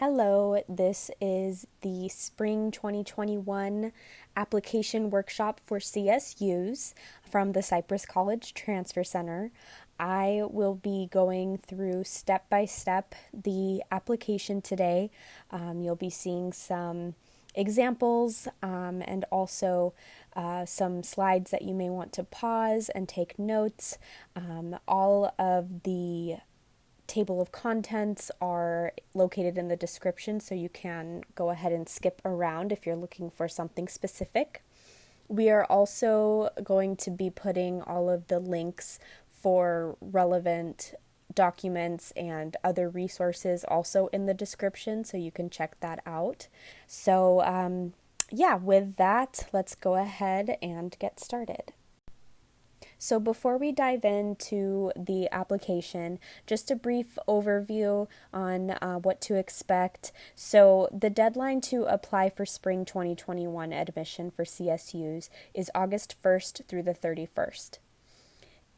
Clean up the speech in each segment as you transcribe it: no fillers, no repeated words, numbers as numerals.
Hello, this is the Spring 2021 application workshop for CSUs from the Cypress College Transfer Center. I will be going through step by step the application today. You'll be seeing some examples and also some slides that you may want to pause and take notes. All of the table of contents are located in the description, so you can go ahead and skip around if you're looking for something specific. We are also going to be putting all of the links for relevant documents and other resources also in the description, so you can check that out. So, with that, let's go ahead and get started. So before we dive into the application, just a brief overview on what to expect. So the deadline to apply for Spring 2021 admission for CSUs is August 1st through the 31st.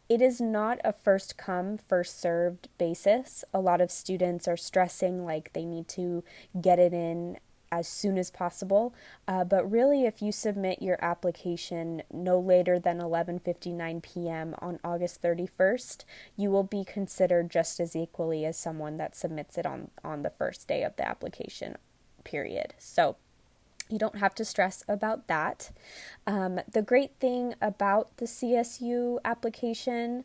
It is not a first come, first served basis. A lot of students are stressing like they need to get it in as soon as possible, but really if you submit your application no later than 11:59 p.m. on August 31st, you will be considered just as equally as someone that submits it on the first day of the application period. So you don't have to stress about that. The great thing about the CSU application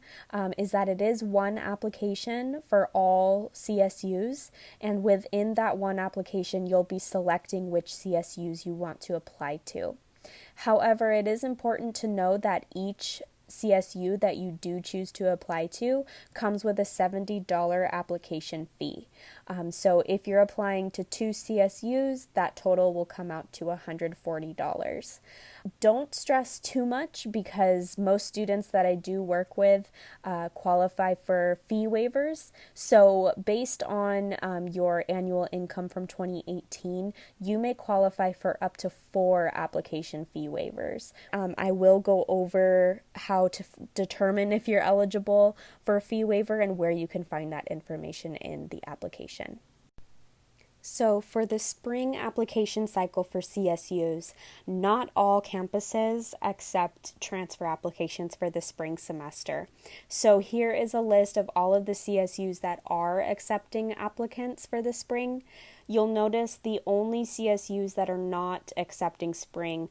is that it is one application for all CSUs, and within that one application, you'll be selecting which CSUs you want to apply to. However, it is important to know that each CSU that you do choose to apply to comes with a $70 application fee. So if you're applying to two CSUs, that total will come out to $140. Don't stress too much because most students that I do work with qualify for fee waivers. So based on your annual income from 2018, you may qualify for up to 4 application fee waivers. I will go over how to determine if you're eligible for a fee waiver and where you can find that information in the application. So for the spring application cycle for CSUs, not all campuses accept transfer applications for the spring semester. So here is a list of all of the CSUs that are accepting applicants for the spring. You'll notice the only CSUs that are not accepting spring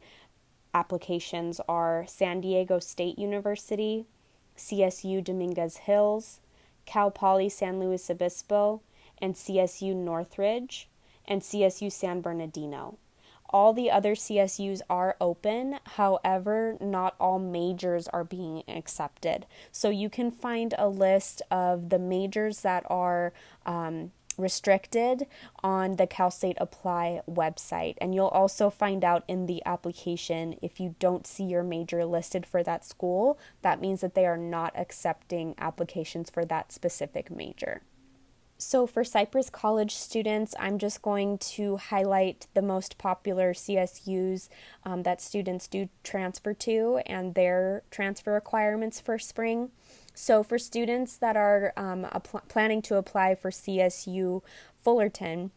applications are San Diego State University, CSU Dominguez Hills, Cal Poly San Luis Obispo, and CSU Northridge, and CSU San Bernardino. All the other CSUs are open, however, not all majors are being accepted. So you can find a list of the majors that are restricted on the Cal State Apply website. And you'll also find out in the application if you don't see your major listed for that school, that means that they are not accepting applications for that specific major. So for Cypress College students, I'm just going to highlight the most popular CSUs that students do transfer to and their transfer requirements for spring. So for students that are planning to apply for CSU Fullerton,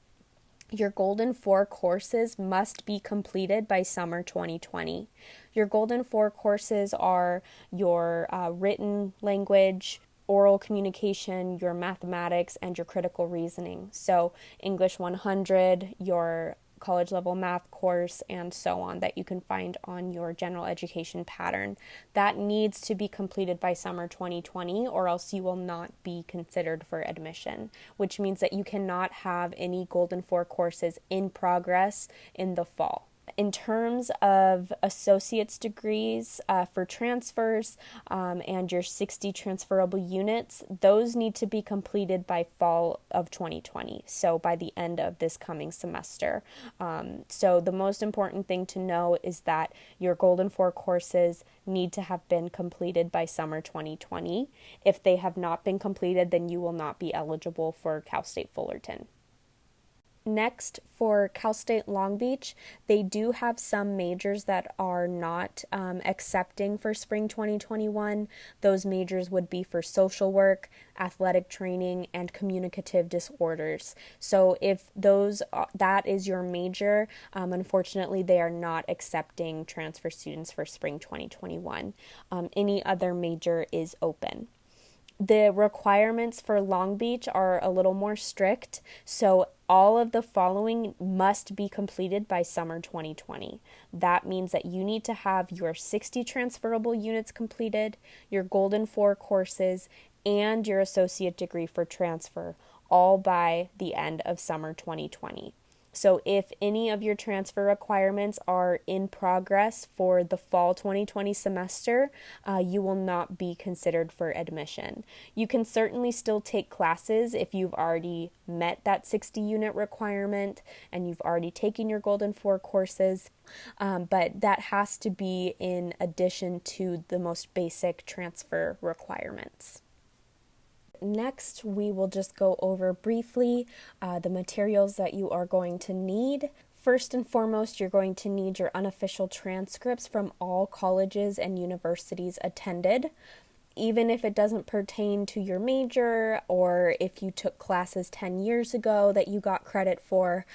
your Golden 4 courses must be completed by summer 2020. Your Golden 4 courses are your written language, oral communication, your mathematics, and your critical reasoning. So English 100, your college level math course, and so on that you can find on your general education pattern. That needs to be completed by summer 2020 or else you will not be considered for admission, which means that you cannot have any Golden 4 courses in progress in the fall. In terms of associate's degrees for transfers and your 60 transferable units, those need to be completed by fall of 2020, so by the end of this coming semester. So the most important thing to know is that your Golden 4 courses need to have been completed by summer 2020. If they have not been completed, then you will not be eligible for Cal State Fullerton. Next, for Cal State Long Beach, they do have some majors that are not accepting for spring 2021. Those majors would be for social work, athletic training, and communicative disorders. So if that is your major, unfortunately, they are not accepting transfer students for spring 2021. Any other major is open. The requirements for Long Beach are a little more strict, so all of the following must be completed by summer 2020. That means that you need to have your 60 transferable units completed, your Golden 4 courses, and your associate degree for transfer, all by the end of summer 2020. So if any of your transfer requirements are in progress for the fall 2020 semester, you will not be considered for admission. You can certainly still take classes if you've already met that 60 unit requirement and you've already taken your Golden 4 courses, but that has to be in addition to the most basic transfer requirements. Next, we will just go over briefly the materials that you are going to need. First and foremost, you're going to need your unofficial transcripts from all colleges and universities attended. Even if it doesn't pertain to your major, or if you took classes 10 years ago that you got credit for,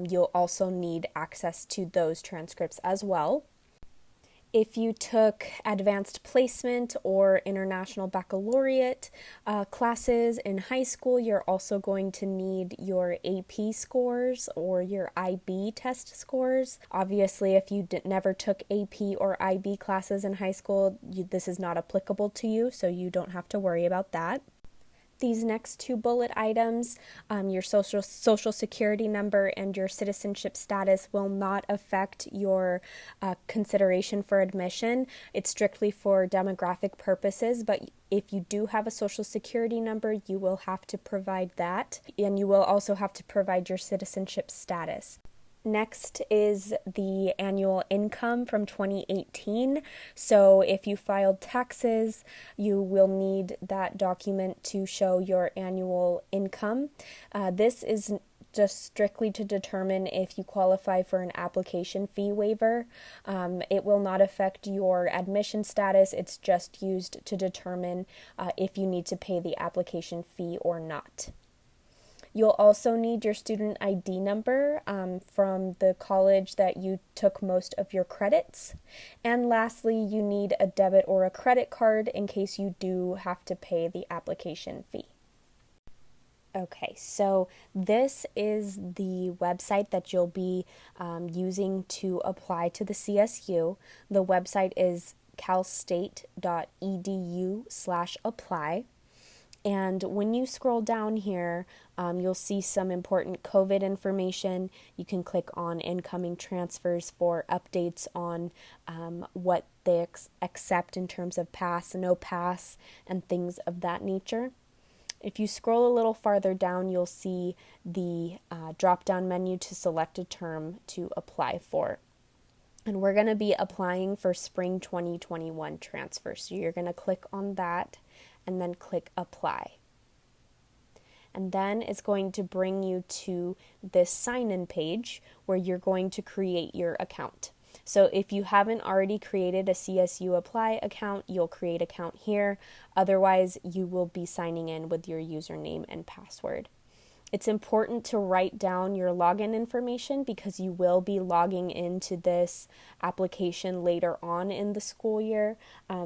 you'll also need access to those transcripts as well. If you took advanced placement or international baccalaureate classes in high school, you're also going to need your AP scores or your IB test scores. Obviously, if you never took AP or IB classes in high school, this is not applicable to you, so you don't have to worry about that. These next two bullet items, your social security number and your citizenship status, will not affect your consideration for admission. It's strictly for demographic purposes, but if you do have a social security number, you will have to provide that, and you will also have to provide your citizenship status. Next is the annual income from 2018. So if you filed taxes, you will need that document to show your annual income. This is just strictly to determine if you qualify for an application fee waiver. It will not affect your admission status. It's just used to determine if you need to pay the application fee or not. You'll also need your student ID number from the college that you took most of your credits. And lastly, you need a debit or a credit card in case you do have to pay the application fee. Okay, so this is the website that you'll be using to apply to the CSU. The website is calstate.edu/apply. And when you scroll down here, you'll see some important COVID information. You can click on incoming transfers for updates on what they accept in terms of pass, no pass, and things of that nature. If you scroll a little farther down, you'll see the drop-down menu to select a term to apply for. And we're going to be applying for spring 2021 transfer. So you're going to click on that and then click apply. And then it's going to bring you to this sign-in page where you're going to create your account. So if you haven't already created a CSU Apply account, you'll create account here. Otherwise, you will be signing in with your username and password. It's important to write down your login information because you will be logging into this application later on in the school year.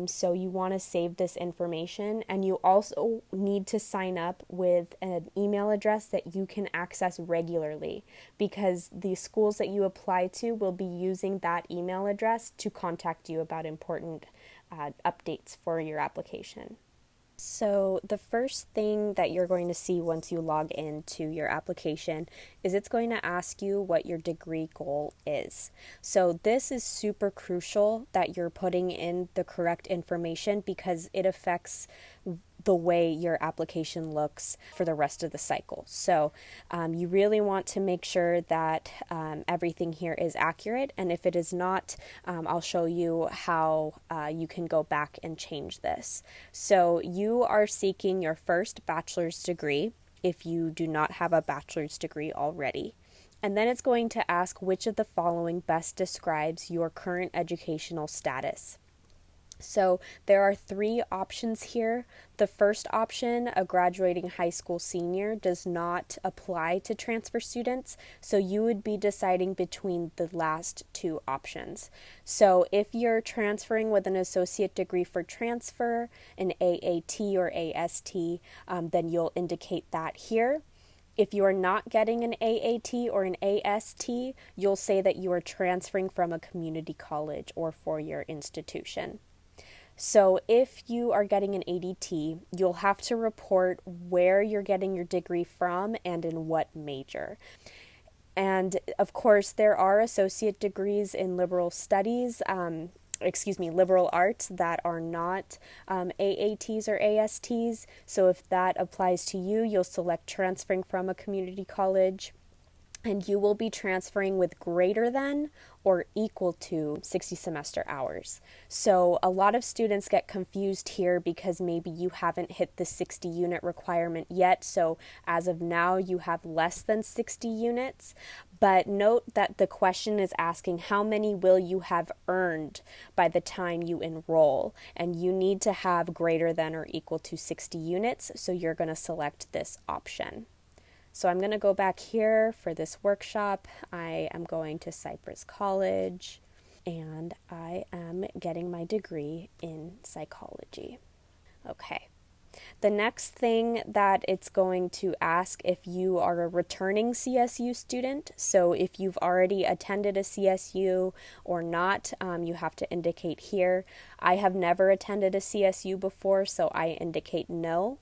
So you want to save this information, and you also need to sign up with an email address that you can access regularly because the schools that you apply to will be using that email address to contact you about important updates for your application. So the first thing that you're going to see once you log into your application is it's going to ask you what your degree goal is. So this is super crucial that you're putting in the correct information because it affects the way your application looks for the rest of the cycle. So you really want to make sure that everything here is accurate, and if it is not, I'll show you how you can go back and change this. So you are seeking your first bachelor's degree if you do not have a bachelor's degree already. And then it's going to ask which of the following best describes your current educational status. So there are three options here. The first option, a graduating high school senior, does not apply to transfer students. So you would be deciding between the last two options. So if you're transferring with an associate degree for transfer, an AAT or AST, then you'll indicate that here. If you are not getting an AAT or an AST, you'll say that you are transferring from a community college or four-year institution. So if you are getting an ADT, you'll have to report where you're getting your degree from and in what major. And of course, there are associate degrees in liberal studies, liberal arts that are not AATs or ASTs. So if that applies to you, you'll select transferring from a community college. And you will be transferring with greater than or equal to 60 semester hours. So a lot of students get confused here because maybe you haven't hit the 60 unit requirement yet. So as of now, you have less than 60 units. But note that the question is asking how many will you have earned by the time you enroll. And you need to have greater than or equal to 60 units. So you're going to select this option. So I'm going to go back here for this workshop. I am going to Cypress College, and I am getting my degree in psychology. Okay. The next thing that it's going to ask if you are a returning CSU student. So if you've already attended a CSU or not, you have to indicate here. I have never attended a CSU before, so I indicate no.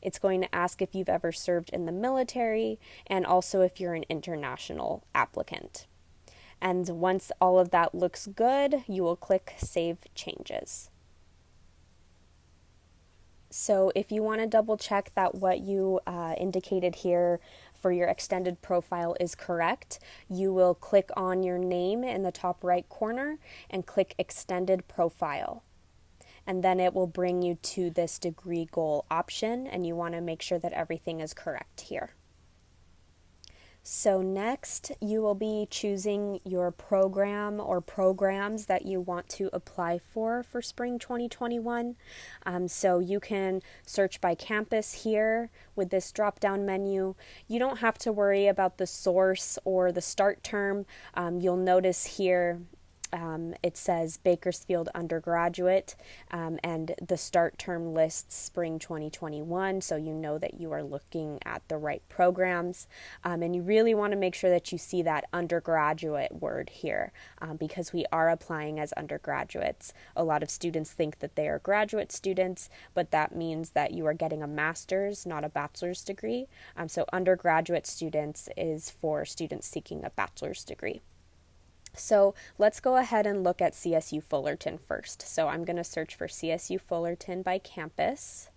It's going to ask if you've ever served in the military and also if you're an international applicant. And once all of that looks good, you will click Save Changes. So if you want to double check that what you indicated here for your extended profile is correct, you will click on your name in the top right corner and click Extended Profile. And then it will bring you to this degree goal option, and you want to make sure that everything is correct here. So next, you will be choosing your program or programs that you want to apply for spring 2021. So you can search by campus here with this drop-down menu. You don't have to worry about the source or the start term. You'll notice here it says Bakersfield undergraduate, and the start term lists spring 2021, so you know that you are looking at the right programs. And you really want to make sure that you see that undergraduate word here, because we are applying as undergraduates. A lot of students think that they are graduate students, but that means that you are getting a master's, not a bachelor's degree. So undergraduate students is for students seeking a bachelor's degree. So let's go ahead and look at CSU Fullerton first. So I'm going to search for CSU Fullerton by campus.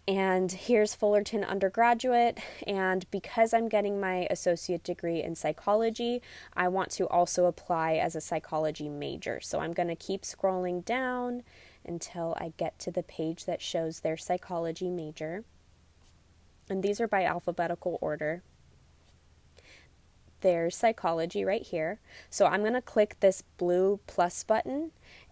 And here's Fullerton undergraduate. And because I'm getting my associate degree in psychology, I want to also apply as a psychology major. So I'm going to keep scrolling down until I get to the page that shows their psychology major. And these are by alphabetical order. There's psychology right here. So I'm going to click this blue plus button,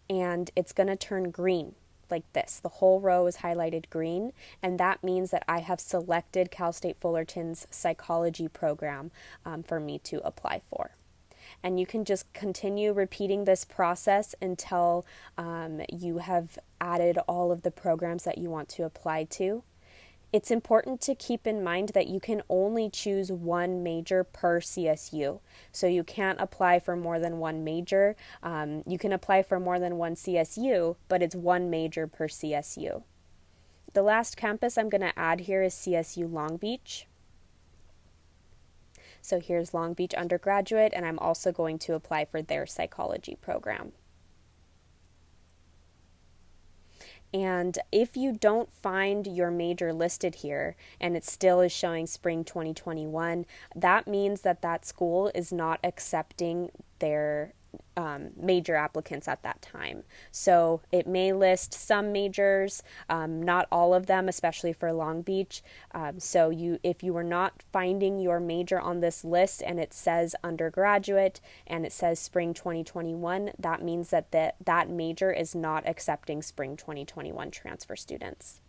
and it's going to turn green like this. The whole row is highlighted green, and that means that I have selected Cal State Fullerton's psychology program for me to apply for. And you can just continue repeating this process until you have added all of the programs that you want to apply to. It's important to keep in mind that you can only choose one major per CSU. So you can't apply for more than one major. You can apply for more than one CSU, but it's one major per CSU. The last campus I'm going to add here is CSU Long Beach. So here's Long Beach undergraduate, and I'm also going to apply for their psychology program. And if you don't find your major listed here and it still is showing spring 2021, that means that that school is not accepting their major applicants at that time. So it may list some majors, not all of them, especially for Long Beach. If you are not finding your major on this list and it says undergraduate and it says spring 2021, that means that that major is not accepting spring 2021 transfer students.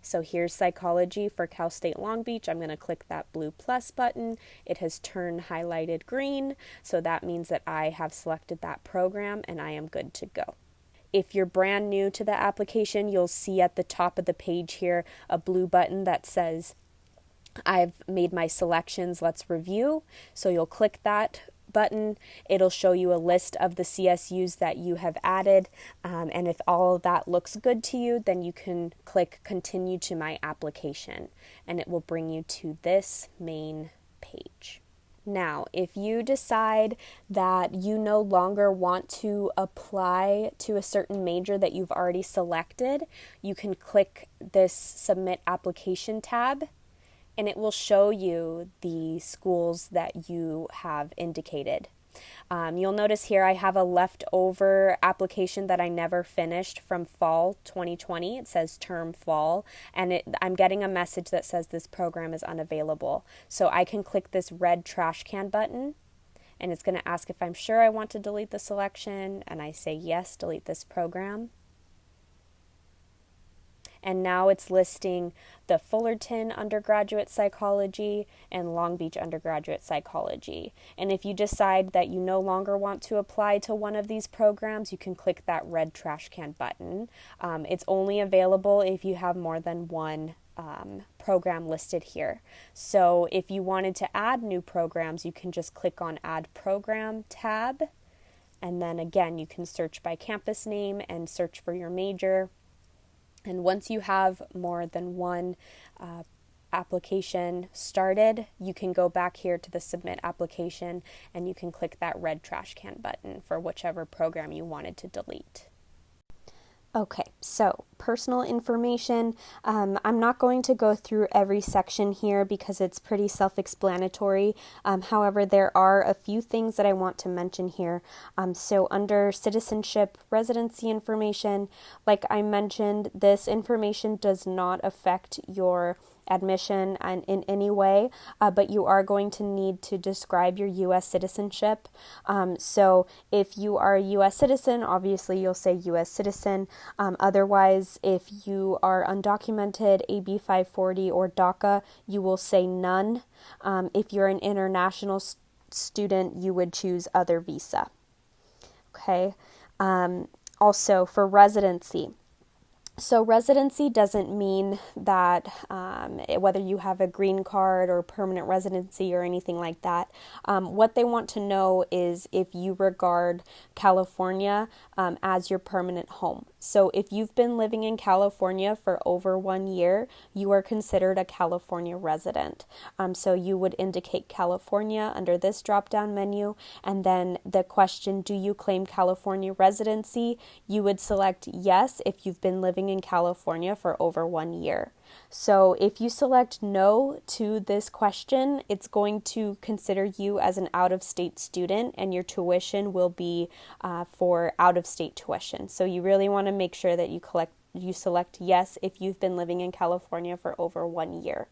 So here's psychology for Cal State Long Beach. I'm going to click that blue plus button. It has turned highlighted green, so that means that I have selected that program and I am good to go. If you're brand new to the application, you'll see at the top of the page here a blue button that says, I've made my selections, let's review. So you'll click that button. It'll show you a list of the CSUs that you have added, and if all of that looks good to you, then you can click continue to my application and it will bring you to this main page. Now, if you decide that you no longer want to apply to a certain major that you've already selected, you can click this Submit Application tab and it will show you the schools that you have indicated. You'll notice here I have a leftover application that I never finished from fall 2020. It says term fall, and I'm getting a message that says this program is unavailable. So I can click this red trash can button, and it's going to ask if I'm sure I want to delete the selection, and I say yes, delete this program. And now it's listing the Fullerton undergraduate psychology and Long Beach undergraduate psychology. And if you decide that you no longer want to apply to one of these programs, you can click that red trash can button. It's only available if you have more than one program listed here. So if you wanted to add new programs, you can just click on Add Program tab. And then again, you can search by campus name and search for your major. And once you have more than one application started, you can go back here to the Submit Application and you can click that red trash can button for whichever program you wanted to delete. Okay, so personal information. I'm not going to go through every section here because it's pretty self-explanatory. However, there are a few things that I want to mention here. So under citizenship residency information, like I mentioned, this information does not affect your admission and in any way, but you are going to need to describe your U.S. citizenship. So if you are a U.S. citizen, obviously you'll say U.S. citizen. Otherwise, if you are undocumented, AB 540 or DACA, you will say none. If you're an international student, you would choose other visa. Okay. Also for residency. So residency doesn't mean that whether you have a green card or permanent residency or anything like that. What they want to know is if you regard California as your permanent home. So if you've been living in California for over 1 year, you are considered a California resident. So you would indicate California under this drop-down menu, and then the question, do you claim California residency? You would select yes if you've been living in California for over 1 year. So if you select no to this question, it's going to consider you as an out-of-state student, and your tuition will be for out-of-state tuition. So you really want to make sure that you select yes if you've been living in California for over 1 year.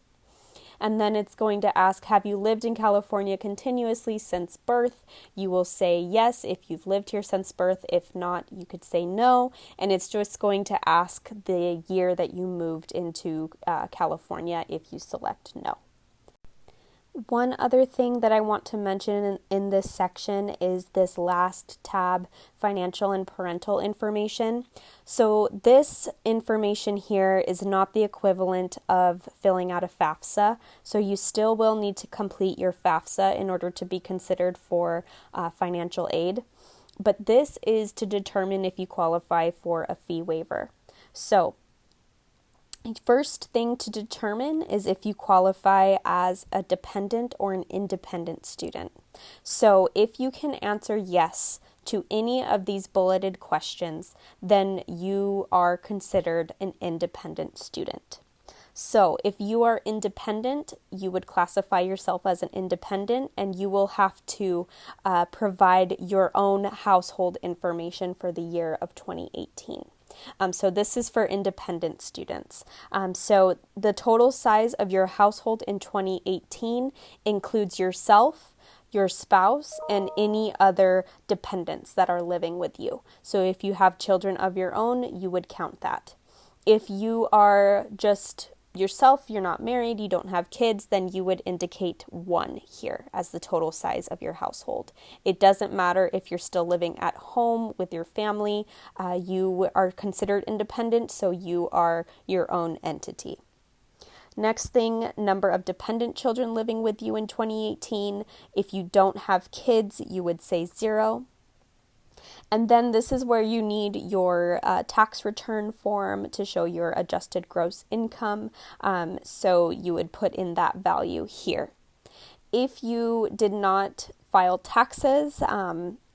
And then it's going to ask, have you lived in California continuously since birth? You will say yes if you've lived here since birth. If not, you could say no. And it's just going to ask the year that you moved into California if you select no. One other thing that I want to mention in this section is this last tab, financial and parental information. So this information here is not the equivalent of filling out a FAFSA. So you still will need to complete your FAFSA in order to be considered for financial aid. But this is to determine if you qualify for a fee waiver. So first thing to determine is if you qualify as a dependent or an independent student. So if you can answer yes to any of these bulleted questions, then you are considered an independent student. So if you are independent, you would classify yourself as an independent, and you will have to provide your own household information for the year of 2018. So this is for independent students. So the total size of your household in 2018 includes yourself, your spouse, and any other dependents that are living with you. So if you have children of your own, you would count that. If you are just yourself, you're not married, you don't have kids, then you would indicate 1 here as the total size of your household. It doesn't matter if you're still living at home with your family, you are considered independent, so you are your own entity. Next thing, number of dependent children living with you in 2018. If you don't have kids, you would say 0. And then this is where you need your tax return form to show your adjusted gross income. So you would put in that value here. If you did not file taxes,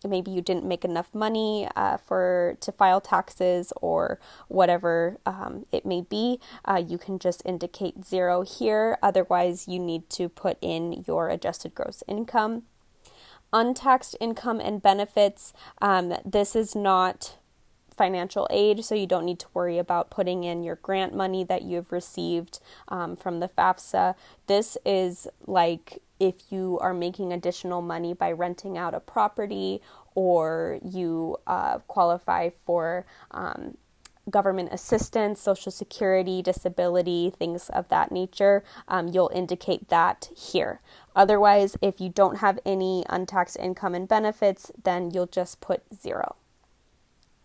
maybe you didn't make enough money to file taxes or whatever it may be, you can just indicate 0 here. Otherwise, you need to put in your adjusted gross income. Untaxed income and benefits, this is not financial aid, so you don't need to worry about putting in your grant money that you've received from the FAFSA. This is like if you are making additional money by renting out a property, or you qualify for government assistance, Social Security, disability, things of that nature, you'll indicate that here. Otherwise, if you don't have any untaxed income and benefits, then you'll just put 0.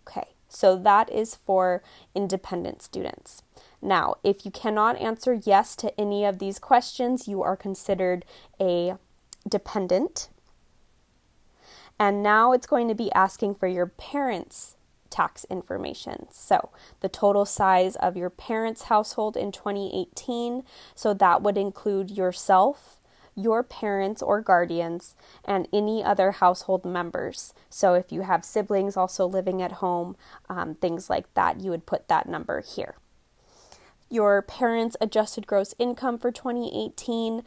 Okay, so that is for independent students. Now, if you cannot answer yes to any of these questions, you are considered a dependent. And now it's going to be asking for your parents' tax information. So the total size of your parents' household in 2018, so that would include yourself, your parents or guardians, and any other household members. So if you have siblings also living at home, things like that, you would put that number here. Your parents' adjusted gross income for 2018,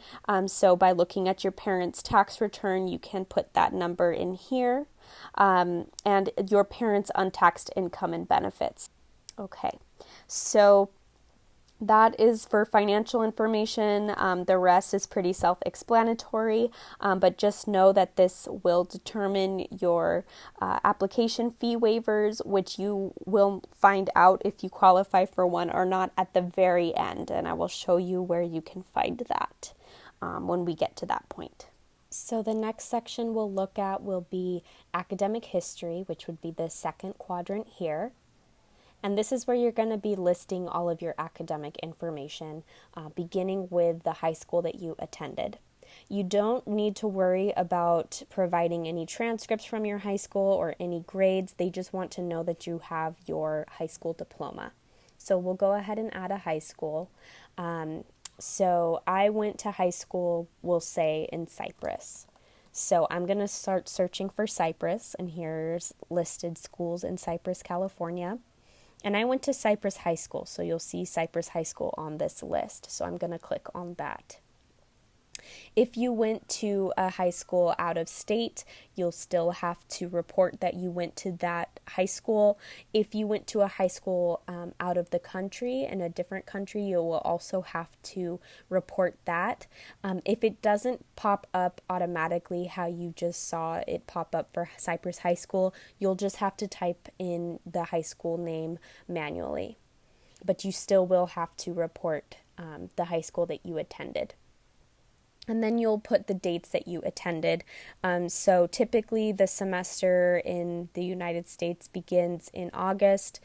so by looking at your parents' tax return, you can put that number in here. And your parents' untaxed income and benefits. Okay, so that is for financial information. The rest is pretty self-explanatory, but just know that this will determine your application fee waivers, which you will find out if you qualify for one or not at the very end, and I will show you where you can find that when we get to that point. So the next section we'll look at will be academic history, which would be the second quadrant here. And this is where you're going to be listing all of your academic information, beginning with the high school that you attended. You don't need to worry about providing any transcripts from your high school or any grades. They just want to know that you have your high school diploma. So we'll go ahead and add a high school. So I went to high school, we'll say, in Cypress. So I'm going to start searching for Cypress, and here's listed schools in Cypress, California. And I went to Cypress High School, so you'll see Cypress High School on this list. So I'm going to click on that. If you went to a high school out of state, you'll still have to report that you went to that high school. If you went to a high school out of the country, in a different country, you will also have to report that. If it doesn't pop up automatically how you just saw it pop up for Cypress High School, you'll just have to type in the high school name manually. But you still will have to report the high school that you attended. And then you'll put the dates that you attended. So typically the semester in the United States begins in August.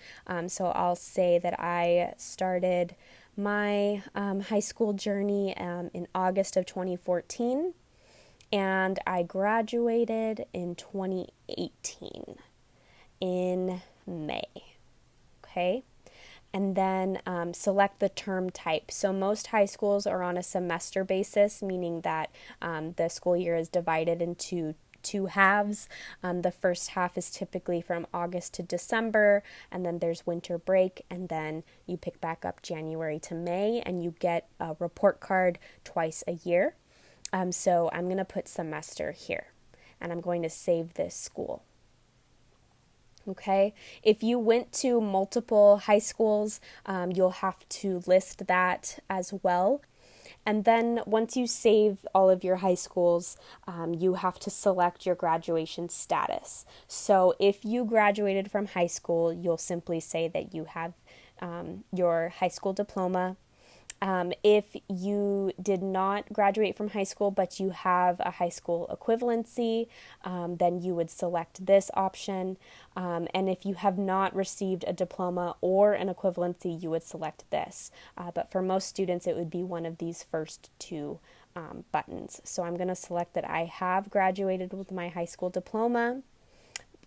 So I'll say that I started my high school journey in August of 2014. And I graduated in 2018 in May. Okay. And then select the term type. So most high schools are on a semester basis, meaning that the school year is divided into two halves. The first half is typically from August to December, and then there's winter break, and then you pick back up January to May, and you get a report card twice a year. So I'm going to put semester here, and I'm going to save this school. Okay, if you went to multiple high schools, you'll have to list that as well. And then once you save all of your high schools, you have to select your graduation status. So if you graduated from high school, you'll simply say that you have your high school diploma. If you did not graduate from high school, but you have a high school equivalency, then you would select this option. And if you have not received a diploma or an equivalency, you would select this. But for most students, it would be one of these first two buttons. So I'm going to select that I have graduated with my high school diploma.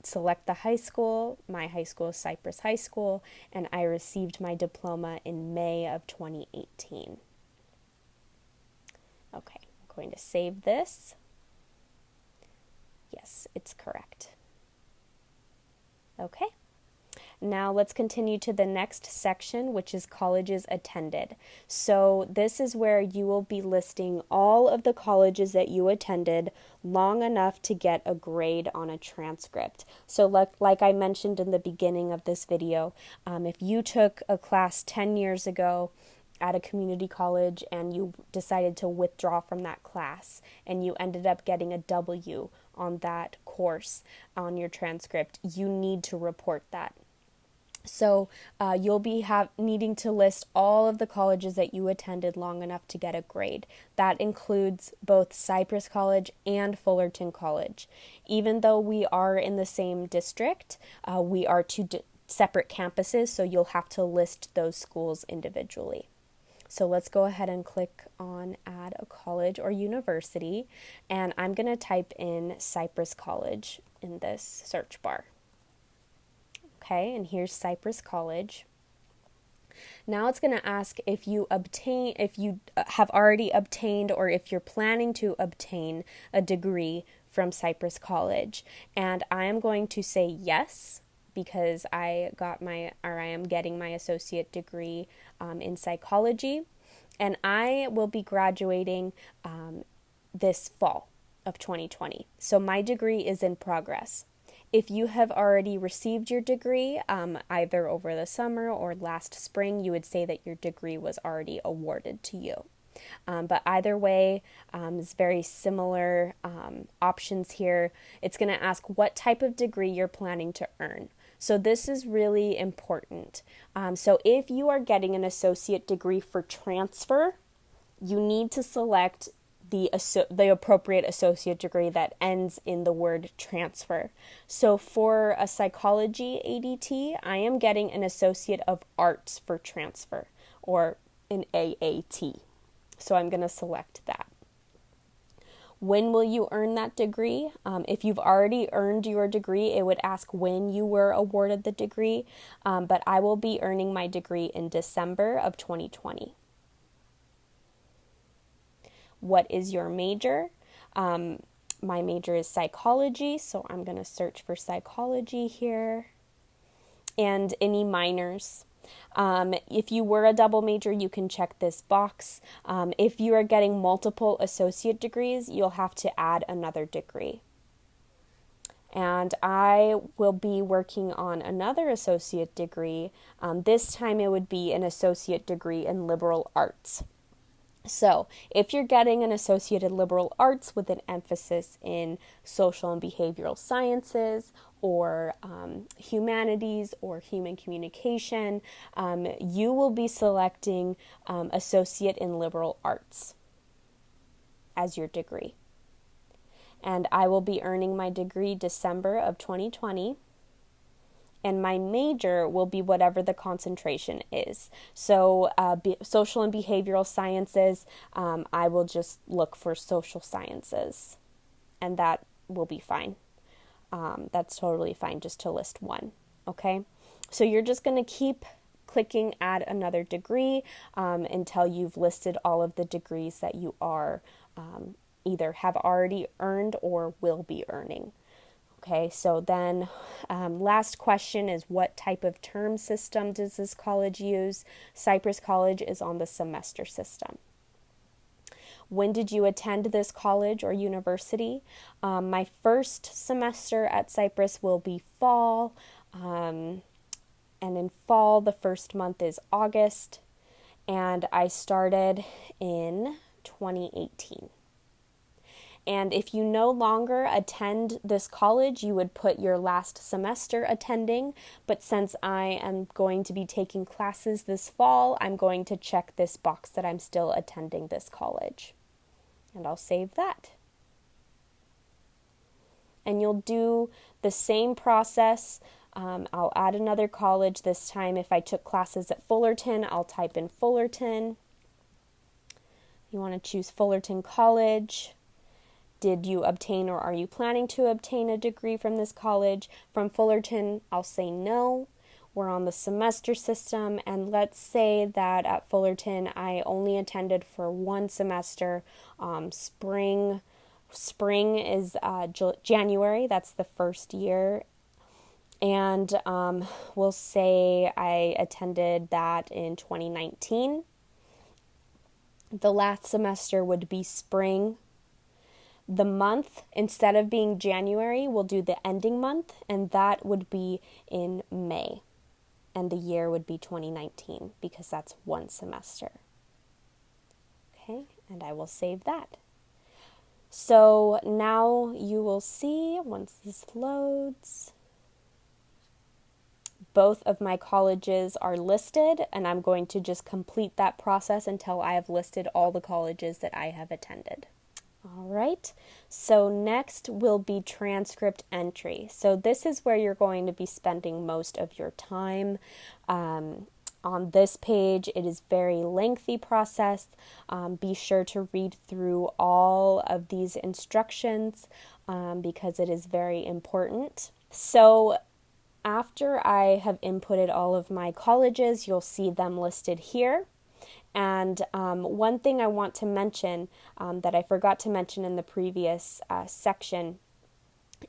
Select the high school. My high school is Cypress High School, and I received my diploma in May of 2018. Okay, I'm going to save this. Yes, it's correct. Okay. Now let's continue to the next section, which is colleges attended. So this is where you will be listing all of the colleges that you attended long enough to get a grade on a transcript. So like I mentioned in the beginning of this video, if you took a class 10 years ago at a community college and you decided to withdraw from that class and you ended up getting a W on that course on your transcript, you need to report that. So you'll be needing to list all of the colleges that you attended long enough to get a grade. That includes both Cypress College and Fullerton College. Even though we are in the same district, we are two separate campuses, so you'll have to list those schools individually. So let's go ahead and click on Add a College or University, and I'm going to type in Cypress College in this search bar. Okay, and here's Cypress College. Now it's going to ask if you have already obtained or if you're planning to obtain a degree from Cypress College. And I am going to say yes, because I am getting my associate degree in psychology, and I will be graduating this fall of 2020. So my degree is in progress. If you have already received your degree, either over the summer or last spring, you would say that your degree was already awarded to you. But either way, it's very similar options here. It's going to ask what type of degree you're planning to earn. So this is really important. So if you are getting an associate degree for transfer, you need to select the appropriate associate degree that ends in the word transfer. So for a psychology ADT, I am getting an Associate of Arts for transfer, or an AAT. So I'm going to select that. When will you earn that degree? If you've already earned your degree, it would ask when you were awarded the degree, but I will be earning my degree in December of 2020. What is your major? My major is psychology, so I'm going to search for psychology here. And any minors. If you were a double major, you can check this box. If you are getting multiple associate degrees, you'll have to add another degree. And I will be working on another associate degree. This time it would be an associate degree in liberal arts. So if you're getting an associate in liberal arts with an emphasis in social and behavioral sciences or humanities or human communication, you will be selecting associate in liberal arts as your degree. And I will be earning my degree December of 2020. And my major will be whatever the concentration is. So social and behavioral sciences, I will just look for social sciences, and that will be fine. That's totally fine just to list one, okay? So you're just going to keep clicking add another degree until you've listed all of the degrees that you are either have already earned or will be earning. Okay, so then last question is, what type of term system does this college use? Cypress College is on the semester system. When did you attend this college or university? My first semester at Cypress will be fall, and in fall the first month is August, and I started in 2018. And if you no longer attend this college, you would put your last semester attending. But since I am going to be taking classes this fall, I'm going to check this box that I'm still attending this college. And I'll save that. And you'll do the same process. I'll add another college. This time, if I took classes at Fullerton, I'll type in Fullerton. You want to choose Fullerton College. Did you obtain or are you planning to obtain a degree from this college? From Fullerton, I'll say no. We're on the semester system, and let's say that at Fullerton I only attended for one semester. Spring is January, that's the first year. And we'll say I attended that in 2019. The last semester would be spring. The month, instead of being January, we'll do the ending month, and that would be in May. And the year would be 2019 because that's one semester. Okay, and I will save that. So now you will see, once this loads, both of my colleges are listed, and I'm going to just complete that process until I have listed all the colleges that I have attended. All right, so next will be transcript entry. So this is where you're going to be spending most of your time. On this page, it is a very lengthy process. Be sure to read through all of these instructions because it is very important. So after I have inputted all of my colleges, you'll see them listed here. And one thing I want to mention that I forgot to mention in the previous section,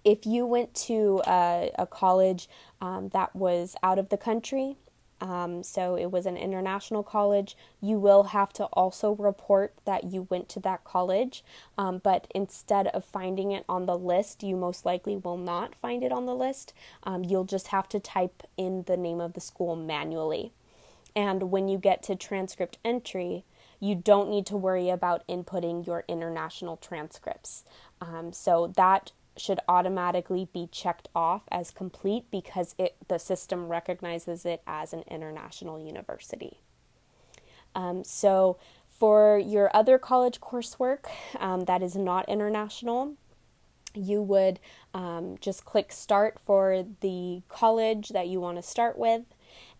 if you went to a college that was out of the country, so it was an international college, you will have to also report that you went to that college, but instead of finding it on the list, you most likely will not find it on the list. You'll just have to type in the name of the school manually. And when you get to transcript entry, you don't need to worry about inputting your international transcripts. So that should automatically be checked off as complete because the system recognizes it as an international university. So for your other college coursework that is not international, you would just click Start for the college that you want to start with.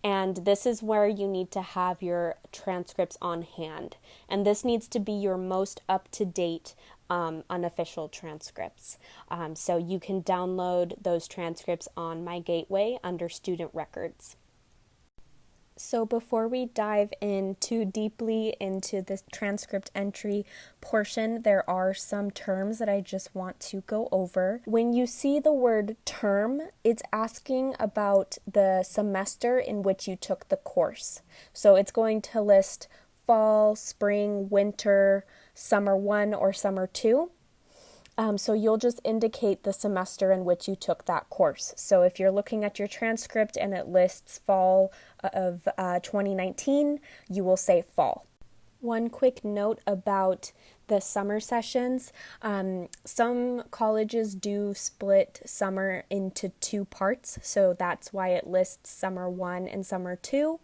And this is where you need to have your transcripts on hand. And this needs to be your most up-to-date unofficial transcripts. So you can download those transcripts on My Gateway under Student Records. So before we dive in too deeply into this transcript entry portion, there are some terms that I just want to go over. When you see the word term, it's asking about the semester in which you took the course. So it's going to list fall, spring, winter, summer 1 or summer 2. So you'll just indicate the semester in which you took that course. So if you're looking at your transcript and it lists fall of 2019, you will say fall. One quick note about the summer sessions. Some colleges do split summer into 2 parts, so that's why it lists summer 1 and summer 2.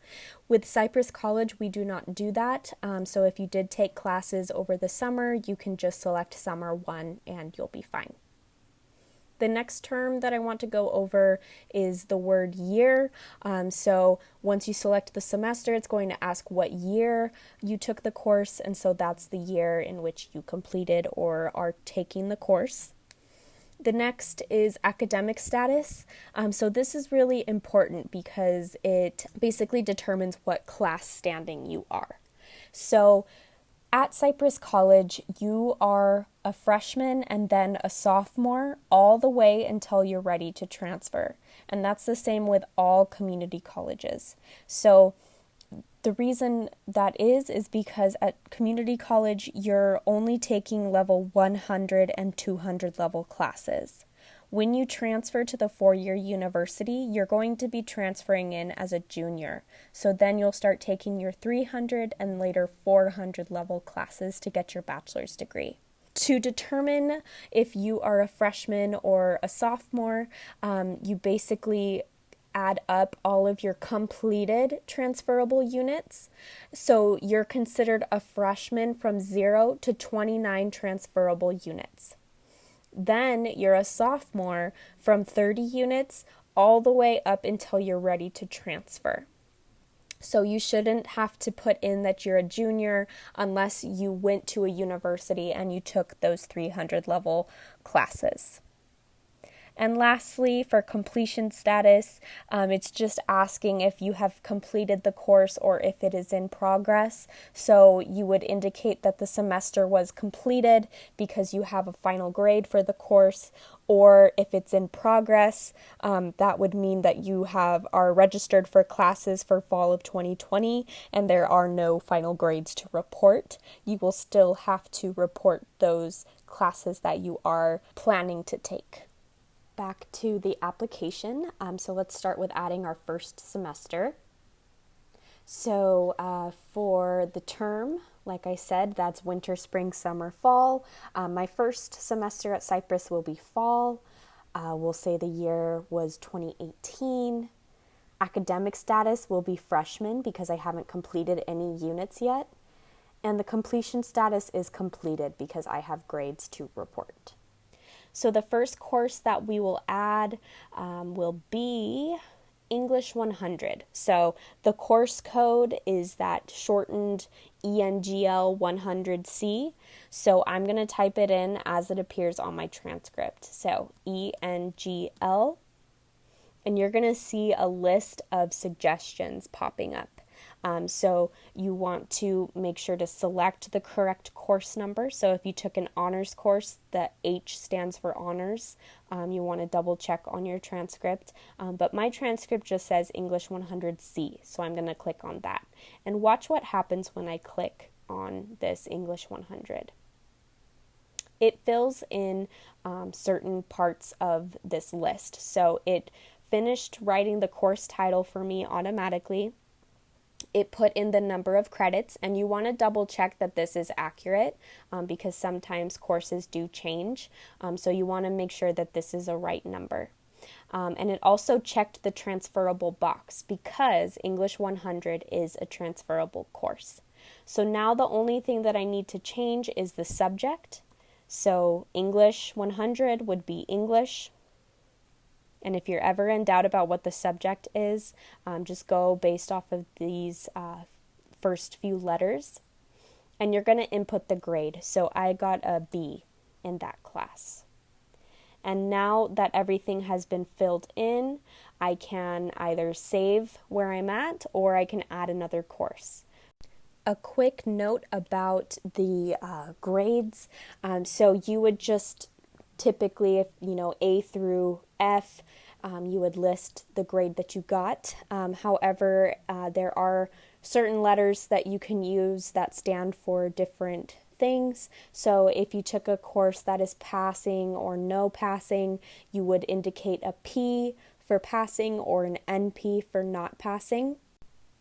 With Cypress College, we do not do that, so if you did take classes over the summer, you can just select summer 1 and you'll be fine. The next term that I want to go over is the word year. So once you select the semester, it's going to ask what year you took the course, and so that's the year in which you completed or are taking the course. The next is academic status. So this is really important because it basically determines what class standing you are. So At Cypress College, you are a freshman and then a sophomore all the way until you're ready to transfer. And that's the same with all community colleges. So the reason that is because at community college, you're only taking level 100 and 200 level classes. When you transfer to the four-year university, you're going to be transferring in as a junior. So then you'll start taking your 300 and later 400 level classes to get your bachelor's degree. To determine if you are a freshman or a sophomore, you basically add up all of your completed transferable units. So you're considered a freshman from 0 to 29 transferable units. Then you're a sophomore from 30 units all the way up until you're ready to transfer. So you shouldn't have to put in that you're a junior unless you went to a university and you took those 300 level classes. And lastly, for completion status, it's just asking if you have completed the course or if it is in progress. So you would indicate that the semester was completed because you have a final grade for the course, or if it's in progress, that would mean that you are registered for classes for fall of 2020 and there are no final grades to report. You will still have to report those classes that you are planning to take. Back to the application. So let's start with adding our first semester. So for the term, like I said, that's winter, spring, summer, fall. My first semester at Cypress will be fall. We'll say the year was 2018. Academic status will be freshman because I haven't completed any units yet. And the completion status is completed because I have grades to report. So the first course that we will add will be English 100. So the course code is that shortened ENGL 100C. So I'm going to type it in as it appears on my transcript. So ENGL. And you're going to see a list of suggestions popping up. So you want to make sure to select the correct course number. So if you took an honors course, the H stands for honors. You want to double check on your transcript. But my transcript just says English 100C. So I'm going to click on that. And watch what happens when I click on this English 100. It fills in certain parts of this list. So it finished writing the course title for me automatically. It put in the number of credits, and you want to double check that this is accurate because sometimes courses do change. So you want to make sure that this is a right number. And it also checked the transferable box because English 100 is a transferable course. So now the only thing that I need to change is the subject. So English 100 would be English. And if you're ever in doubt about what the subject is, just go based off of these first few letters. And you're going to input the grade. So I got a B in that class. And now that everything has been filled in, I can either save where I'm at or I can add another course. A quick note about the grades. So you would just typically, if A through F, you would list the grade that you got. However, there are certain letters that you can use that stand for different things. So if you took a course that is passing or no passing, you would indicate a P for passing or an NP for not passing.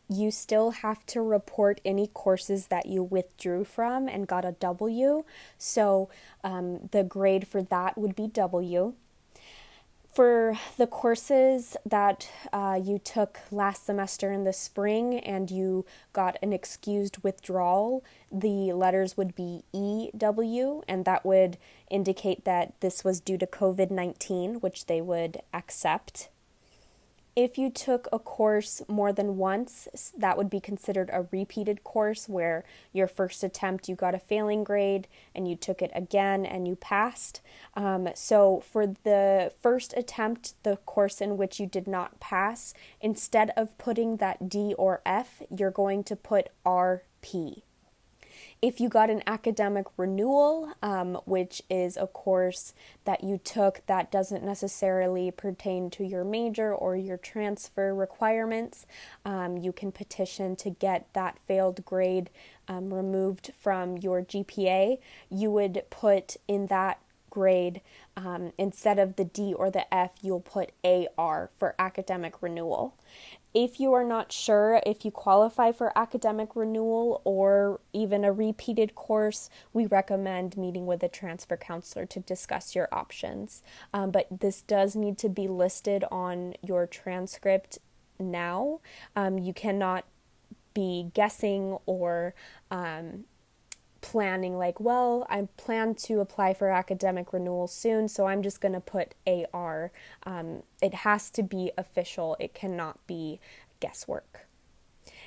You still have to report any courses that you withdrew from and got a W. So the grade for that would be W. For the courses that you took last semester in the spring and you got an excused withdrawal, the letters would be EW, and that would indicate that this was due to COVID-19, which they would accept. If you took a course more than once, that would be considered a repeated course where your first attempt you got a failing grade and you took it again and you passed. So for the first attempt, the course in which you did not pass, instead of putting that D or F, you're going to put RP. If you got an academic renewal, which is a course that you took that doesn't necessarily pertain to your major or your transfer requirements, you can petition to get that failed grade removed from your GPA. You would put in that grade, instead of the D or the F, you'll put AR for academic renewal. If you are not sure if you qualify for academic renewal or even a repeated course, we recommend meeting with a transfer counselor to discuss your options. But this does need to be listed on your transcript now. You cannot be guessing or planning like, well, I plan to apply for academic renewal soon, so I'm just going to put AR. It has to be official. It cannot be guesswork.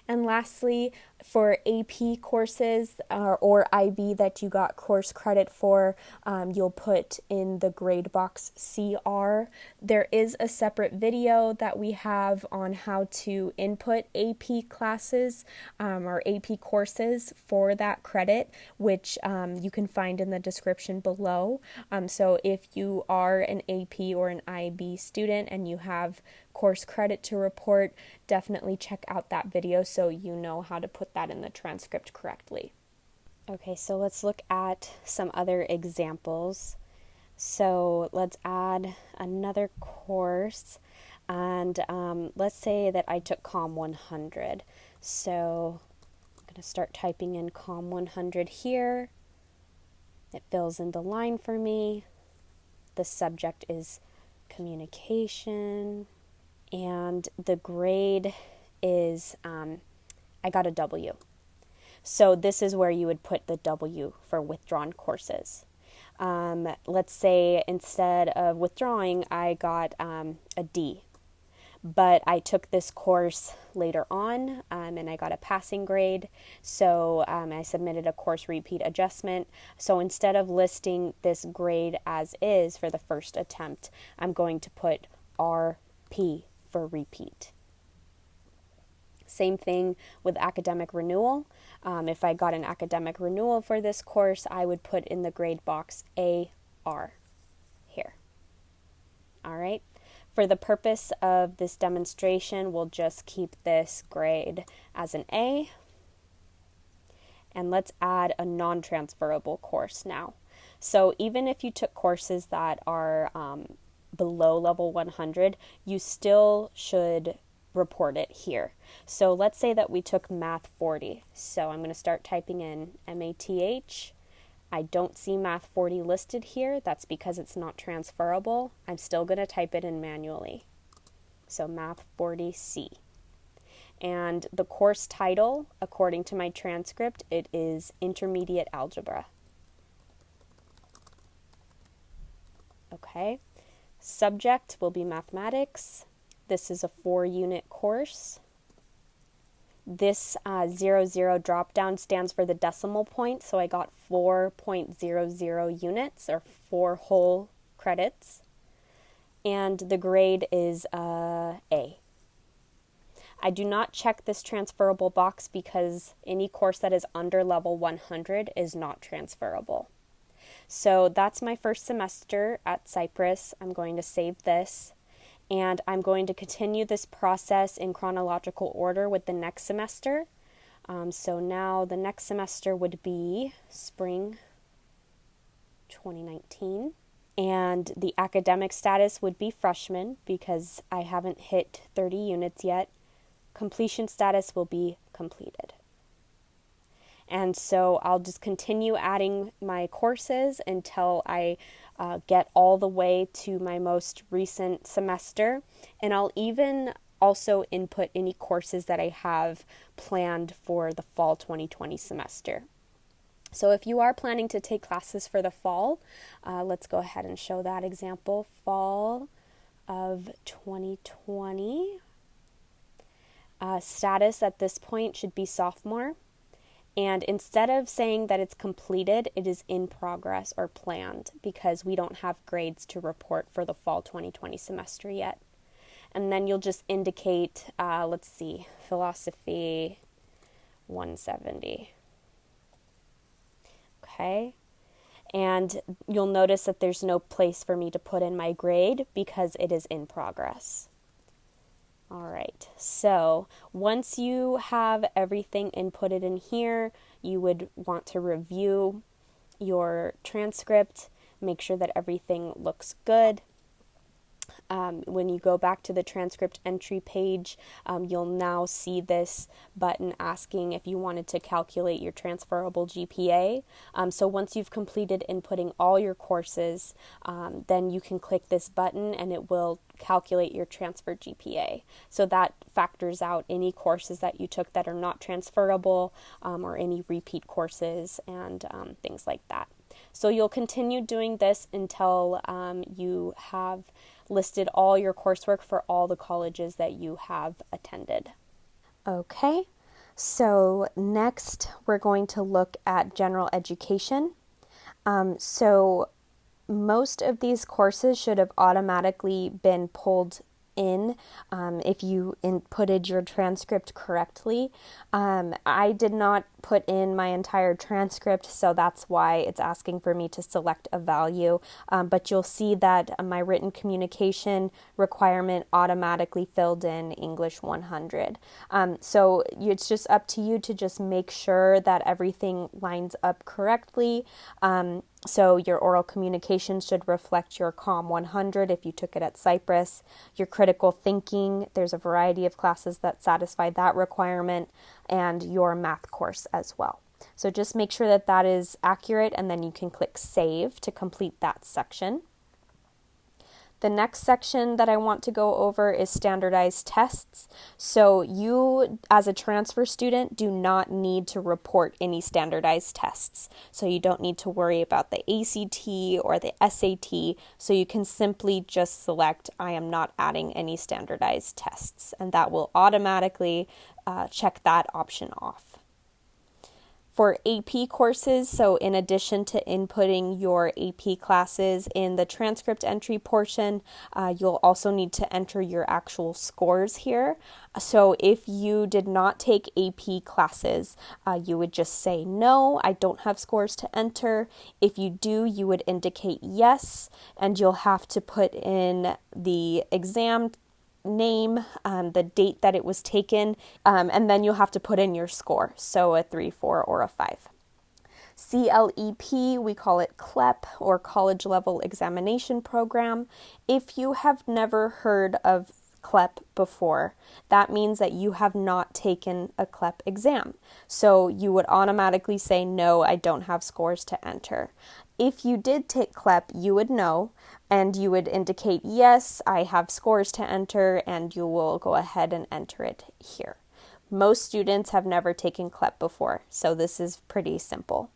And lastly, for AP courses or IB that you got course credit for, you'll put in the grade box CR. There is a separate video that we have on how to input AP classes or AP courses for that credit, which you can find in the description below. So if you are an AP or an IB student and you have course credit to report, definitely check out that video so you know how to put that in the transcript correctly. Okay, so let's look at some other examples. So let's add another course, and let's say that I took COM 100. So I'm going to start typing in COM 100 here. It fills in the line for me. The subject is communication. And the grade is, I got a W. So this is where you would put the W for withdrawn courses. Let's say instead of withdrawing, I got a D. But I took this course later on, and I got a passing grade. So I submitted a course repeat adjustment. So instead of listing this grade as is for the first attempt, I'm going to put RP for repeat. Same thing with academic renewal. If I got an academic renewal for this course, I would put in the grade box AR here. All right. For the purpose of this demonstration, we'll just keep this grade as an A. And let's add a non-transferable course now. So even if you took courses that are below level 100, you still should report it here. So let's say that we took Math 40. So I'm going to start typing in MATH. I don't see Math 40 listed here. That's because it's not transferable. I'm still going to type it in manually. So Math 40C. And the course title, according to my transcript, it is Intermediate Algebra. Okay. Subject will be mathematics. This is a 4-unit course. This 00 drop down stands for the decimal point, so I got 4.00 units or 4 whole credits. And the grade is A. I do not check this transferable box because any course that is under level 100 is not transferable. So that's my first semester at Cypress. I'm going to save this, and I'm going to continue this process in chronological order with the next semester. So now the next semester would be spring 2019, and the academic status would be freshman because I haven't hit 30 units yet. Completion status will be completed. And so I'll just continue adding my courses until I get all the way to my most recent semester. And I'll even also input any courses that I have planned for the fall 2020 semester. So if you are planning to take classes for the fall, let's go ahead and show that example. Fall of 2020. Status at this point should be sophomore. And instead of saying that it's completed, it is in progress or planned because we don't have grades to report for the fall 2020 semester yet. And then you'll just indicate, let's see, philosophy 170. Okay. And you'll notice that there's no place for me to put in my grade because it is in progress. All right, so once you have everything inputted in here, you would want to review your transcript, make sure that everything looks good. When you go back to the transcript entry page, you'll now see this button asking if you wanted to calculate your transferable GPA. So once you've completed inputting all your courses, then you can click this button and it will calculate your transfer GPA. So that factors out any courses that you took that are not transferable, or any repeat courses and things like that. So you'll continue doing this until you have listed all your coursework for all the colleges that you have attended. Okay, so next we're going to look at general education. So most of these courses should have automatically been pulled in if you inputted your transcript correctly. I did not put in my entire transcript, so that's why it's asking for me to select a value. But you'll see that my written communication requirement automatically filled in English 100. So it's just up to you to just make sure that everything lines up correctly. So your oral communication should reflect your COM 100 if you took it at Cypress. Your critical thinking, there's a variety of classes that satisfy that requirement, and your math course as well. So just make sure that that is accurate, and then you can click Save to complete that section. The next section that I want to go over is standardized tests. So you, as a transfer student, do not need to report any standardized tests. So you don't need to worry about the ACT or the SAT. So you can simply just select, I am not adding any standardized tests, and that will automatically check that option off. For AP courses, so in addition to inputting your AP classes in the transcript entry portion, you'll also need to enter your actual scores here. So if you did not take AP classes, you would just say, no, I don't have scores to enter. If you do, you would indicate yes, and you'll have to put in the exam name, the date that it was taken, and then you'll have to put in your score, so a 3, 4, or a 5. CLEP, we call it Clep, or College Level Examination Program. If you have never heard of Clep before, that means that you have not taken a Clep exam. So you would automatically say, no, I don't have scores to enter. If you did take Clep, you would know, and you would indicate, yes, I have scores to enter, and you will go ahead and enter it here. Most students have never taken Clep before, so this is pretty simple.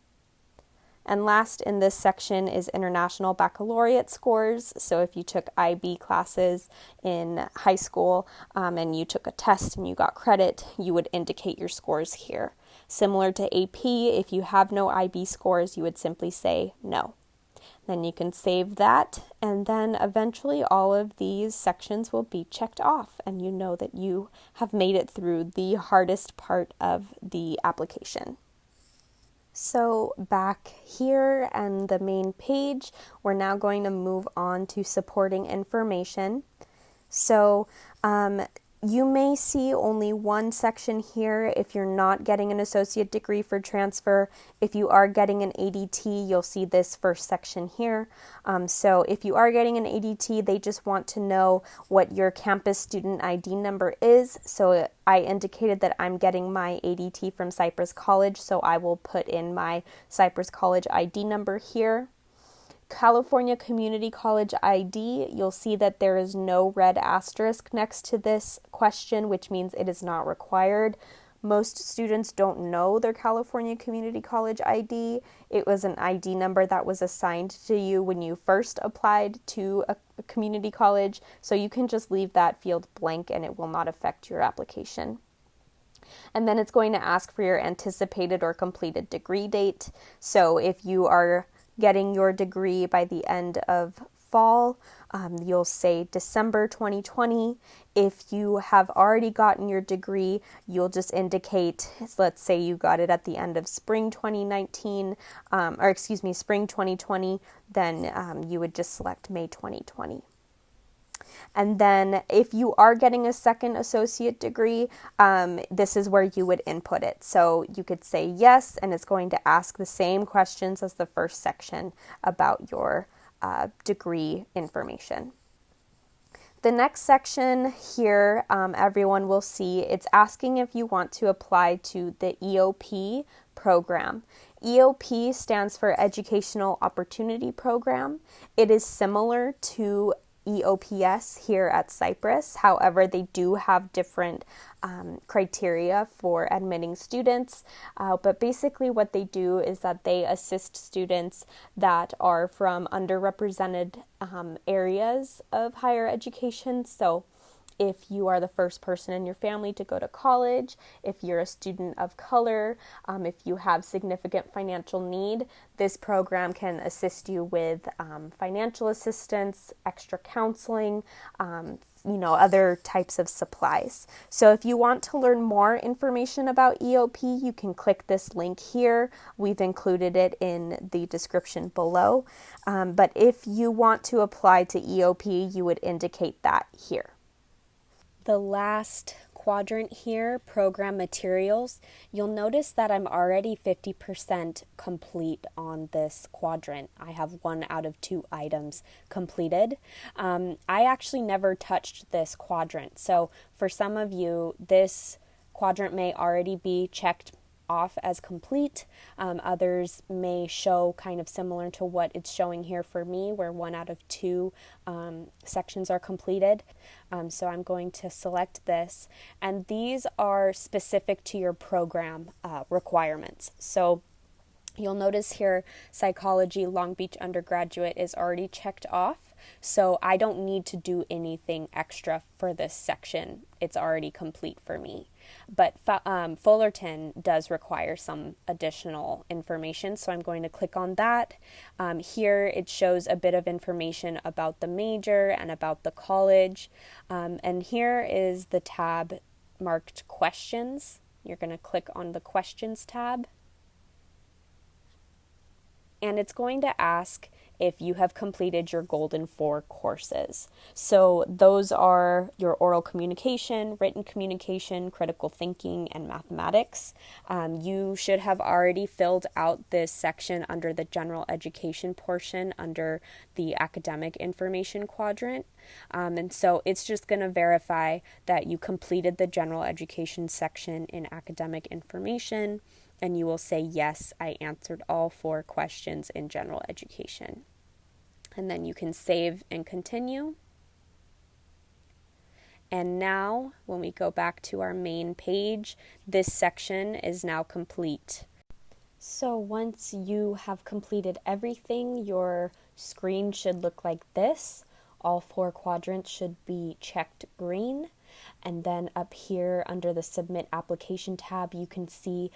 And last in this section is International Baccalaureate scores. So if you took IB classes in high school and you took a test and you got credit, you would indicate your scores here. Similar to AP, if you have no IB scores, you would simply say no. Then you can save that, and then eventually all of these sections will be checked off, and you know that you have made it through the hardest part of the application. So back here and the main page, we're now going to move on to supporting information. So you may see only one section here if you're not getting an associate degree for transfer. If you are getting an ADT, you'll see this first section here. So if you are getting an ADT, they just want to know what your campus student ID number is. So I indicated that I'm getting my ADT from Cypress College, so I will put in my Cypress College ID number here. California Community College ID, you'll see that there is no red asterisk next to this question, which means it is not required. Most students don't know their California Community College ID. It was an ID number that was assigned to you when you first applied to a community college, so you can just leave that field blank and it will not affect your application. And then it's going to ask for your anticipated or completed degree date. So if you are getting your degree by the end of fall, you'll say December 2020. If you have already gotten your degree, you'll just indicate, let's say you got it at the end of spring 2019, spring 2020, then you would just select May 2020. And then if you are getting a second associate degree, this is where you would input it. So you could say yes, and it's going to ask the same questions as the first section about your degree information. The next section here, everyone will see, it's asking if you want to apply to the EOP program. EOP stands for Educational Opportunity Program. It is similar to EOPS here at Cypress. However, they do have different criteria for admitting students. But basically what they do is that they assist students that are from underrepresented areas of higher education. So if you are the first person in your family to go to college, if you're a student of color, if you have significant financial need, this program can assist you with financial assistance, extra counseling, other types of supplies. So if you want to learn more information about EOP, you can click this link here. We've included it in the description below. But if you want to apply to EOP, you would indicate that here. The last quadrant here, program materials, you'll notice that I'm already 50% complete on this quadrant. I have 1 out of 2 items completed. I actually never touched this quadrant. So for some of you, this quadrant may already be checked off as complete. Others may show kind of similar to what it's showing here for me, where 1 out of 2 sections are completed. So I'm going to select this, and these are specific to your program requirements. So you'll notice here, psychology, Long Beach undergraduate is already checked off. So I don't need to do anything extra for this section. It's already complete for me. But Fullerton does require some additional information, so I'm going to click on that. Here it shows a bit of information about the major and about the college. And here is the tab marked questions. You're going to click on the questions tab. And it's going to ask if you have completed your Golden 4 courses. So those are your oral communication, written communication, critical thinking, and mathematics. You should have already filled out this section under the general education portion under the academic information quadrant. And so it's just going to verify that you completed the general education section in academic information, and you will say, yes, I answered all 4 questions in general education. And then you can save and continue. And now, when we go back to our main page, this section is now complete. So once you have completed everything, your screen should look like this. All 4 quadrants should be checked green. And then up here under the Submit Application tab, you can see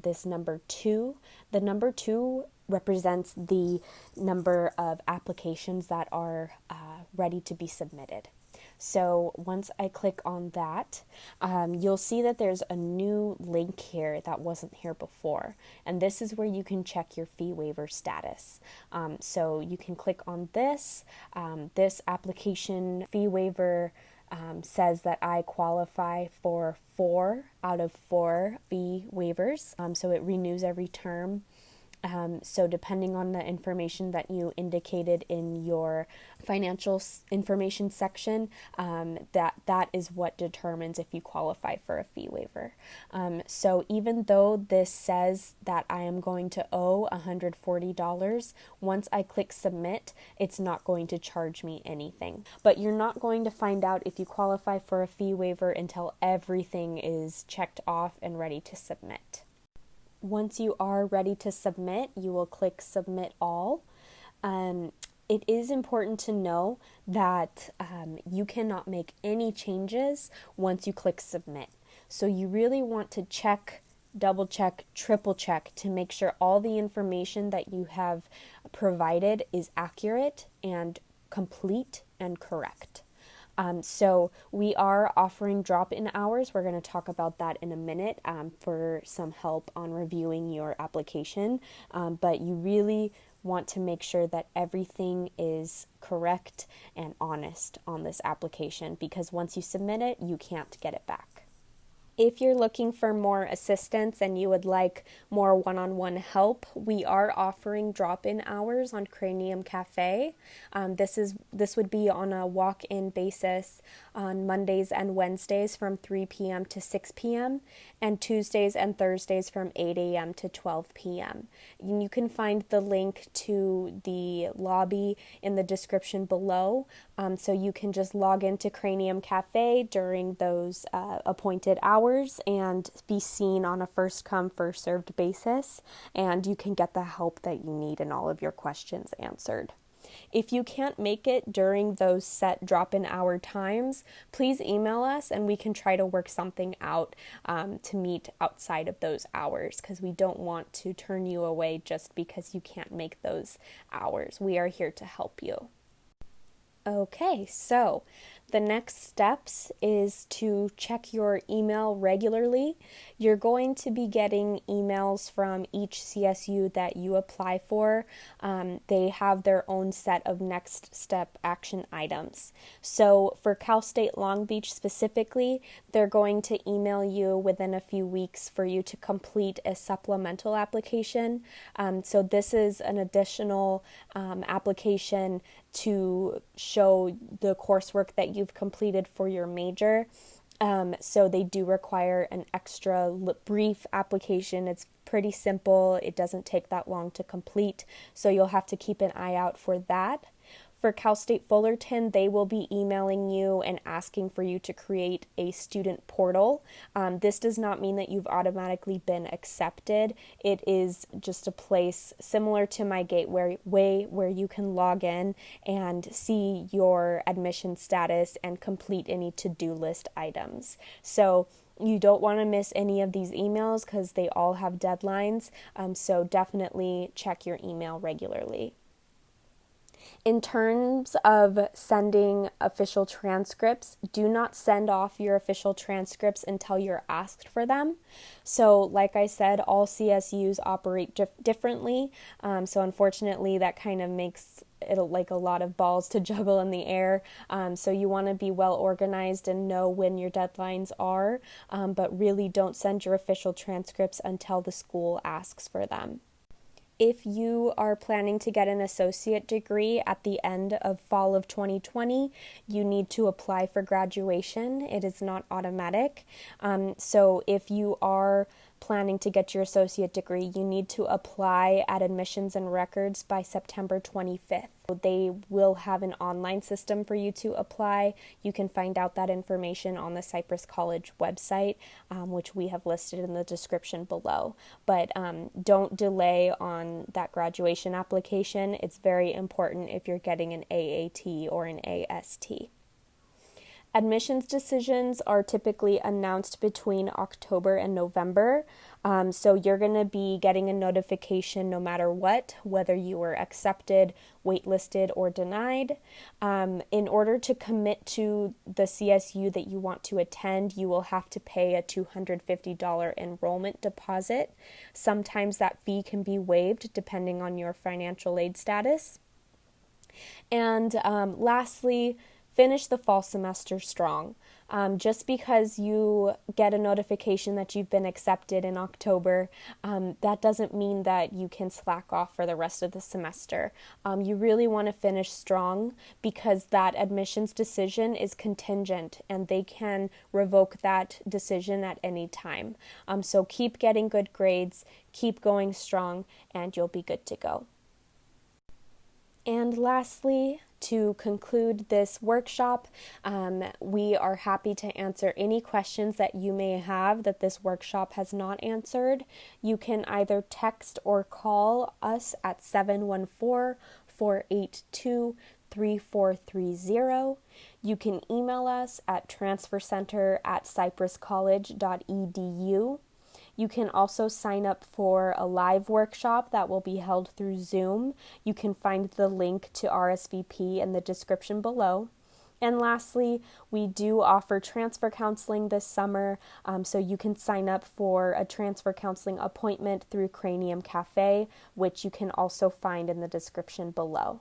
this number 2. The number 2 represents the number of applications that are ready to be submitted. So once I click on that, you'll see that there's a new link here that wasn't here before. And this is where you can check your fee waiver status. So you can click on this. This application fee waiver says that I qualify for 4 out of 4 fee waivers. So it renews every term. So depending on the information that you indicated in your financial information section, that is what determines if you qualify for a fee waiver. So even though this says that I am going to owe $140, once I click submit, it's not going to charge me anything. But you're not going to find out if you qualify for a fee waiver until everything is checked off and ready to submit. Once you are ready to submit, you will click Submit All. It is important to know that you cannot make any changes once you click Submit. So you really want to check, double check, triple check to make sure all the information that you have provided is accurate and complete and correct. So we are offering drop-in hours. We're going to talk about that in a minute for some help on reviewing your application. But you really want to make sure that everything is correct and honest on this application, because once you submit it, you can't get it back. If you're looking for more assistance and you would like more one-on-one help, we are offering drop-in hours on Cranium Cafe. This would be on a walk-in basis on Mondays and Wednesdays from 3 p.m. to 6 p.m. and Tuesdays and Thursdays from 8 a.m. to 12 p.m. You can find the link to the lobby in the description below, so you can just log into Cranium Cafe during those appointed hours and be seen on a first come, first served basis, and you can get the help that you need and all of your questions answered. If you can't make it during those set drop-in hour times, please email us and we can try to work something out to meet outside of those hours, because we don't want to turn you away just because you can't make those hours. We are here to help you. Okay, so the next steps is to check your email regularly. You're going to be getting emails from each CSU that you apply for. They have their own set of next step action items. So for Cal State Long Beach specifically, they're going to email you within a few weeks for you to complete a supplemental application. So this is an additional application to show the coursework that you've completed for your major. So they do require an extra brief application. It's pretty simple. It doesn't take that long to complete, so you'll have to keep an eye out for that. For Cal State Fullerton, they will be emailing you and asking for you to create a student portal. This does not mean that you've automatically been accepted. It is just a place similar to My Gateway where you can log in and see your admission status and complete any to-do list items. So you don't want to miss any of these emails because they all have deadlines. So definitely check your email regularly. In terms of sending official transcripts, do not send off your official transcripts until you're asked for them. So like I said, all CSUs operate differently. So unfortunately, that kind of makes it like a lot of balls to juggle in the air. So you want to be well organized and know when your deadlines are, but really don't send your official transcripts until the school asks for them. If you are planning to get an associate degree at the end of fall of 2020, you need to apply for graduation. It is not automatic. So if you are planning to get your associate degree, you need to apply at Admissions and Records by September 25th. They will have an online system for you to apply. You can find out that information on the Cypress College website, which we have listed in the description below. But don't delay on that graduation application. It's very important if you're getting an AAT or an AST. Admissions decisions are typically announced between October and November, so you're going to be getting a notification no matter what, whether you were accepted, waitlisted, or denied. In order to commit to the CSU that you want to attend, you will have to pay a $250 enrollment deposit. Sometimes that fee can be waived depending on your financial aid status. And lastly, finish the fall semester strong. Just because you get a notification that you've been accepted in October, that doesn't mean that you can slack off for the rest of the semester. You really want to finish strong because that admissions decision is contingent and they can revoke that decision at any time. So keep getting good grades, keep going strong, and you'll be good to go. And lastly, to conclude this workshop, we are happy to answer any questions that you may have that this workshop has not answered. You can either text or call us at 714-482-3430. You can email us at transfercenter@cypresscollege.edu. You can also sign up for a live workshop that will be held through Zoom. You can find the link to RSVP in the description below. And lastly, we do offer transfer counseling this summer, so you can sign up for a transfer counseling appointment through Cranium Cafe, which you can also find in the description below.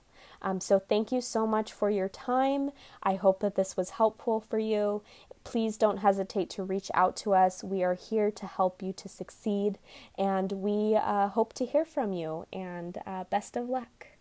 So thank you so much for your time. I hope that this was helpful for you. Please don't hesitate to reach out to us. We are here to help you to succeed, and we hope to hear from you, and best of luck.